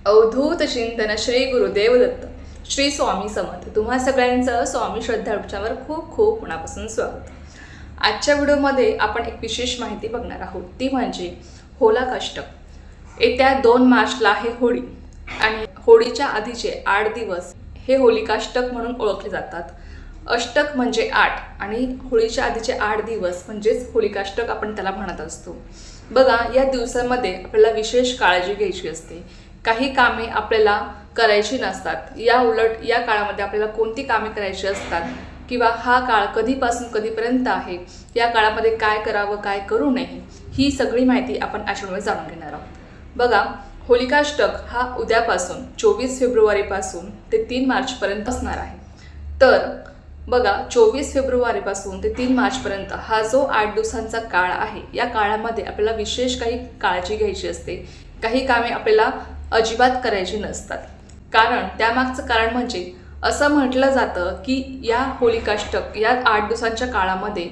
अवधूत चिंतन श्री गुरुदेव दत्त. श्री स्वामी समर्थ. तुम्हा सगळ्यांचं स्वामी श्रद्धा उपचारावर खूप खूप मनापासून स्वागत. आजच्या व्हिडिओमध्ये आपण एक विशेष माहिती बघणार आहोत, ती म्हणजे होलिकाष्टक. येत्या 2 मार्चला आहे होळी आणि होळीच्या आधीचे 8 दिवस हे होलिकाष्टक म्हणून ओळखले जातात. अष्टक म्हणजे 8 आणि होळीच्या आधीचे 8 दिवस म्हणजेच होलिकाष्टक आपण त्याला म्हणत असतो. बघा, या दिवसांमध्ये आपल्याला विशेष काळजी घ्यायची असते. काही कामे आपल्याला करायची नसतात. या उलट या काळामध्ये आपल्याला कोणती कामे करायची असतात किंवा हा काळ कधीपासून कधीपर्यंत आहे, या काळामध्ये काय करावं काय करू नये, ही सगळी माहिती आपण आजच्या जाणून घेणार आहोत. बघा, होलिकाष्टक हा उद्यापासून 24 फेब्रुवारीपासून ते 3 मार्चपर्यंत असणार आहे. तर बघा, 24 फेब्रुवारीपासून ते 3 मार्चपर्यंत हा जो 8 दिवसांचा काळ आहे, या काळामध्ये आपल्याला विशेष काही काळजी घ्यायची असते. काही कामे आपल्याला अजिबात करायची नसतात. कारण त्यामागचं कारण म्हणजे असं म्हटलं जातं की या होलिकाष्टक या 8 दिवसांच्या काळामध्ये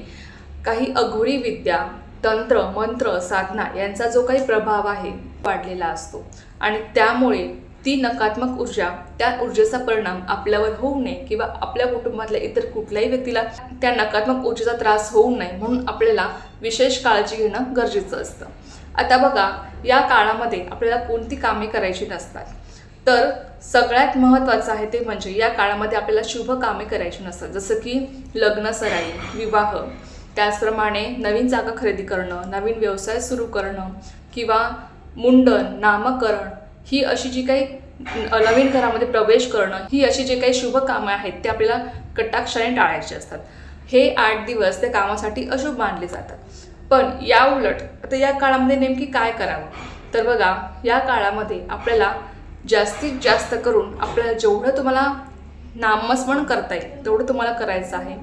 काही अघोरी विद्या, तंत्र, मंत्र, साधना यांचा जो काही प्रभाव आहे वाढलेला असतो आणि त्यामुळे ती नकारात्मक ऊर्जा, त्या ऊर्जेचा परिणाम आपल्यावर होऊ नये किंवा आपल्या कुटुंबातल्या इतर कुठल्याही व्यक्तीला त्या नकारात्मक ऊर्जेचा त्रास होऊ नये म्हणून आपल्याला विशेष काळजी घेणं गरजेचं असतं. आता बघा, या काळामध्ये आपल्याला कोणती कामे करायची नसतात. तर सगळ्यात महत्त्वाचं आहे ते म्हणजे या काळामध्ये आपल्याला शुभ कामे करायची नसतात, जसं की लग्न सराई, विवाह, त्याचप्रमाणे नवीन जागा खरेदी करणं, नवीन व्यवसाय सुरू करणं किंवा मुंडन, नामकरण, ही अशी जी काही नवीन घरामध्ये प्रवेश करणं, ही अशी जे काही शुभ कामं आहेत ते आपल्याला कटाक्षाने टाळायची असतात. हे 8 दिवस त्या कामासाठी अशुभ मानले जातात. पण या उलट आता या काळामध्ये नेमकी काय करावं, तर बघा, या काळामध्ये आपल्याला जास्तीत जास्त करून आपल्याला जेवढं तुम्हाला नामस्मरण करता येईल तेवढं तुम्हाला करायचं आहे.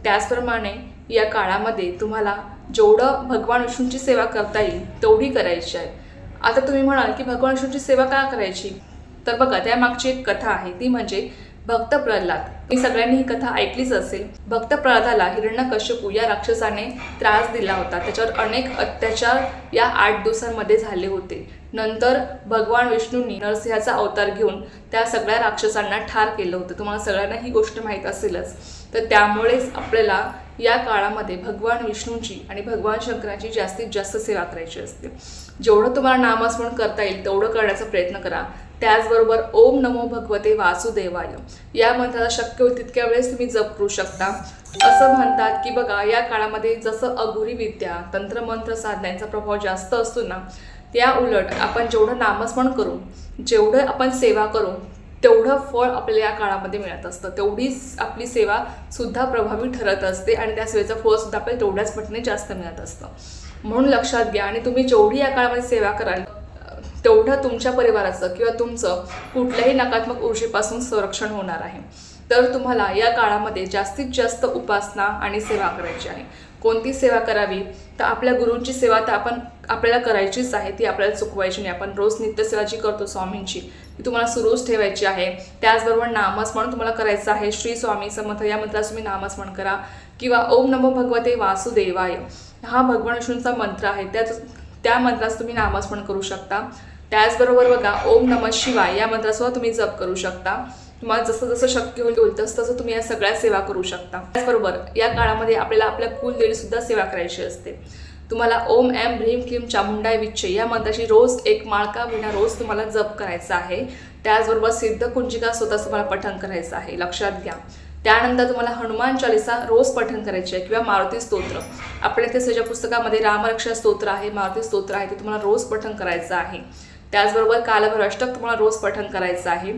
त्याचप्रमाणे या काळामध्ये तुम्हाला जेवढं भगवान विष्णूंची सेवा करता येईल तेवढी करायची आहे. आता तुम्ही म्हणाल की भगवान विष्णूंची सेवा का करायची, तर बघा, त्यामागची एक कथा आहे, ती म्हणजे भक्त प्रल्हाद. मी सगळ्यांनी ही कथा ऐकलीच असेल. भक्त प्रल्हादाला हिरण्यकश्यपू या राक्षसाने त्रास दिला होता. त्याच्यावर अनेक अत्याचार या 8 दिवसांमध्ये झाले होते. नंतर भगवान विष्णूंनी नरसिंहाचा अवतार घेऊन त्या सगळ्या राक्षसांना ठार केलं होतं. तुम्हाला सगळ्यांना ही गोष्ट माहीत असेलच. तर त्यामुळेच आपल्याला या काळामध्ये भगवान विष्णूंची आणि भगवान शंकरांची जास्तीत जास्त सेवा करायची असते. जेवढं तुम्हाला नामस्मरण करता येईल तेवढं करण्याचा प्रयत्न करा. त्याचबरोबर ओम नमो भगवते वासुदेवाय या मंत्राला शक्य होईल तितक्या वेळेस तुम्ही जप करू शकता. असं म्हणतात की बघा, या काळामध्ये जसं अघोरी विद्या, तंत्रमंत्र, साधना यांचा प्रभाव जास्त असतो ना, त्या उलट आपण जेवढं नामस्मरण करू, जेवढं आपण सेवा करू, तेवढं फळ आपल्याला या काळामध्ये मिळत असतं. तेवढीच आपली सेवा सुद्धा प्रभावी ठरत असते आणि त्या सेवेचं फळ सुद्धा आपल्याला तेवढ्याच पटीने जास्त मिळत असतं. म्हणून लक्षात घ्या, आणि तुम्ही जेवढी या काळामध्ये सेवा कराल तेवढं तुमच्या परिवाराचं किंवा तुमचं कुठल्याही नकारात्मक ऊर्जेपासून संरक्षण होणार आहे. तर तुम्हाला या काळामध्ये जास्तीत जास्त उपासना आणि सेवा करायची आहे. कोणती सेवा करावी, तर आपल्या गुरूंची सेवा तर आपल्याला करायचीच आहे, ती आपल्याला चुकवायची नाही. आपण रोज नित्यसेवा जी करतो स्वामींची, ती तुम्हाला सुरूच ठेवायची आहे. त्याचबरोबर नामस्मरण तुम्हाला करायचं आहे. श्री स्वामी समर्थ या मंत्राचं तुम्ही नामस्मरण करा किंवा ओम नमो भगवते वासुदेवाय हा भगवान विष्णूंचा मंत्र आहे, त्या मंत्राचं तुम्ही नामस्मरण करू शकता. त्याचबरोबर बघा, ओम नमः शिवाय या मंत्रासुद्धा तुम्ही जप करू शकता. तुम्हाला जसं जसं शक्य होईल तसं तसं तुम्ही या सगळ्या सेवा करू शकता. त्याचबरोबर या काळामध्ये आपल्याला आपल्या कुलदेवीसुद्धा सेवा करायची असते. तुम्हाला ओम ऐं ह्रीं क्लीं चामुंडाय विच्चे या मंत्राची रोज 1 माळका विना रोज तुम्हाला जप करायचा आहे. त्याचबरोबर सिद्धकुंजिका स्वतः तुम्हाला पठण करायचं आहे, लक्षात घ्या. त्यानंतर तुम्हाला हनुमान चालिसा रोज पठण करायची आहे किंवा मारुती स्तोत्र. आपल्या इथे सजा पुस्तकामध्ये रामरक्षा स्तोत्र आहे, मारुती स्तोत्र आहे, ते तुम्हाला रोज पठण करायचं आहे. त्याचबरोबर कालभैरव अष्टक तुम्हाला रोज पठण करायचं आहे.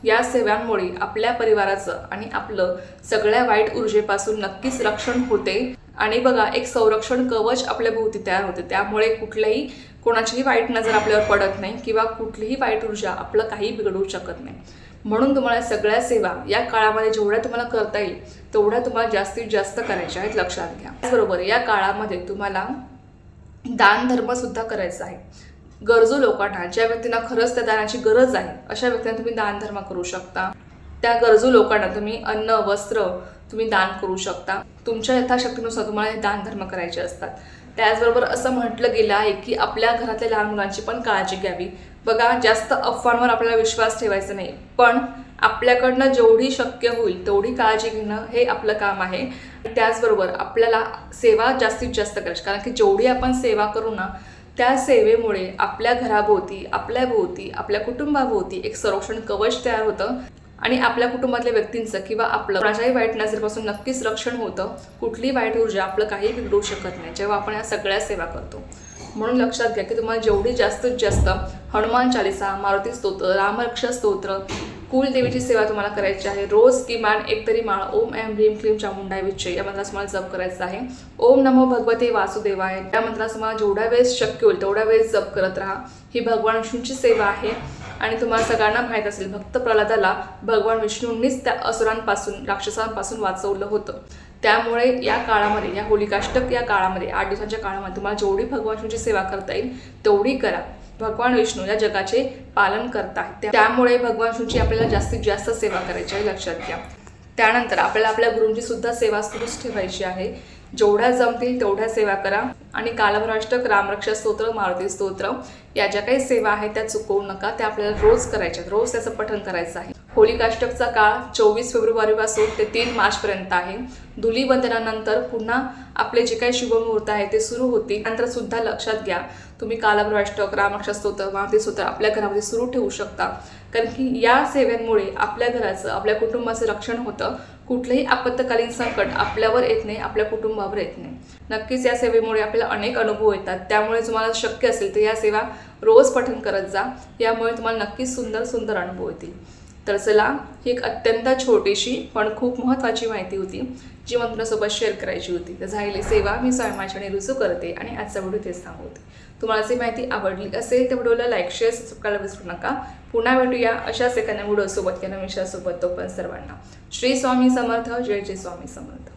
या सेवांमुळे आपल्या परिवाराचं आणि आपलं सगळ्या वाईट ऊर्जेपासून नक्कीच रक्षण होते आणि बघा, एक संरक्षण कवच आपल्या भोवती तयार होते. त्यामुळे कुठल्याही कोणाचीही वाईट नजर आपल्यावर पडत नाही किंवा कुठलीही वाईट ऊर्जा आपलं काही बिघडवू शकत नाही. म्हणून तुम्हाला सगळ्या सेवा या काळामध्ये जेवढ्या तुम्हाला करता येईल तेवढ्या तुम्हाला जास्तीत जास्त करायच्या आहेत, लक्षात घ्या. त्याचबरोबर या काळामध्ये तुम्हाला दानधर्मसुद्धा करायचा आहे. गरजू लोकांना, ज्या व्यक्तींना खरंच त्या दानाची गरज आहे, अशा व्यक्तींना तुम्ही दानधर्म करू शकता. त्या गरजू लोकांना तुम्ही अन्न, वस्त्र तुम्ही दान करू शकता. तुमच्या यथाशक्तीनुसार तुम्हाला हे दानधर्म करायचे असतात. त्याचबरोबर असं म्हटलं गेलं आहे की आपल्या घरातल्या लहान मुलांची पण काळजी घ्यावी. बघा, जास्त अफवांवर आपल्याला विश्वास ठेवायचा नाही, पण आपल्याकडनं जेवढी शक्य होईल तेवढी काळजी घेणं हे आपलं काम आहे. त्याचबरोबर आपल्याला सेवा जास्तीत जास्त करायची, कारण की जेवढी आपण सेवा करू ना, त्या सेवेमुळे आपल्या घराभोवती, आपल्या भोवती, आपल्या कुटुंबाभोवती एक संरक्षण कवच तयार होतं आणि आपल्या कुटुंबातल्या व्यक्तींचं किंवा आपलं कोणाच्याही वाईट नजरेपासून नक्कीच रक्षण होतं. कुठलीही वाईट ऊर्जा आपलं काही बिघडवू शकत नाही जेव्हा आपण या सगळ्या सेवा करतो. म्हणून लक्षात घ्या की तुम्हाला जेवढी जास्तीत जास्त हनुमान चालिसा, मारुती स्तोत्र, रामरक्षा स्तोत्र, कुलदेवीची सेवा तुम्हाला करायची आहे. रोज किमान एक तरी माळ ओम ऐं ह्रीं क्लीं चामुंडाय विच्चे या मंत्राचा तुम्हाला जप करायचा आहे. ओम नमो भगवते वासुदेवाय या मंत्राचा तुम्हाला जेवढ्या वेळेस शक्य होईल तेवढ्या वेळेस जप करत राहा. ही भगवान विष्णूंची सेवा आहे आणि तुम्हाला सगळ्यांना माहीत असेल, भक्त प्रल्हादाला भगवान विष्णूंनीच त्या असुरांपासून, राक्षसांपासून वाचवलं होतं. त्यामुळे या काळामध्ये, या होलिकाष्टक या काळामध्ये, 8 दिवसांच्या काळामध्ये तुम्हाला जेवढी भगवान विष्णूंची सेवा करता येईल तेवढी करा. भगवान विष्णू या जगाचे पालन करतात, त्यामुळे भगवान विष्णूंची आपल्याला जास्तीत जास्त सेवा करायची आहे, लक्षात घ्या. त्यानंतर आपल्याला आपल्या गुरूंची सुद्धा सेवा सुरूच ठेवायची आहे. जेवढ्या जमतील तेवढ्या सेवा करा आणि कालभैरवाष्टक, रामरक्षा स्तोत्र, मारुती स्तोत्र या ज्या काही सेवा आहेत त्या चुकवू नका. त्या आपल्याला रोज करायच्या, रोज त्याचं पठण करायचं आहे. होलिकाष्टकचा काळ 24 फेब्रुवारीपासून ते 3 मार्चपर्यंत आहे. धुलीवंदनानंतर पुन्हा आपले जे काही शुभमुहूर्त आहे ते सुरू होतील. नंतर सुद्धा लक्षात घ्या, तुम्ही कालभैरवाष्टक, रामरक्षा स्तोत्र, मारुती स्तोत्र आपल्या घरामध्ये सुरू ठेवू शकता, कारण की या सेवेमुळे आपल्या घराचं, आपल्या कुटुंबाचं रक्षण होतं. कुठलंही आपत्कालीन संकट आपल्यावर येत नाही, आपल्या कुटुंबावर येत नाही. नक्कीच या सेवेमुळे आपल्याला अनेक अनुभव येतात. त्यामुळे तुम्हाला शक्य असेल तर या सेवा रोज पठण करत जा. यामुळे तुम्हाला नक्कीच सुंदर सुंदर अनुभव येतील. तर चला, ही एक अत्यंत छोटीशी पण खूप महत्त्वाची माहिती होती जी मला तुमच्यासोबत शेअर करायची होती. तर झालेली सेवा मी स्वयंमाच्याने रुजू करते आणि आजचा व्हिडिओ तेच सांगते. तुम्हाला जी माहिती आवडली असेल तर व्हिडिओला लाईक, शेअर, सबस्क्राईब करायला विसरू नका. पुन्हा भेटूया अशाच एखाद्या व्हिडिओसोबत किंवा विषयासोबत. तोपर्यंत सर्वांना श्री स्वामी समर्थ. जय जय स्वामी समर्थ.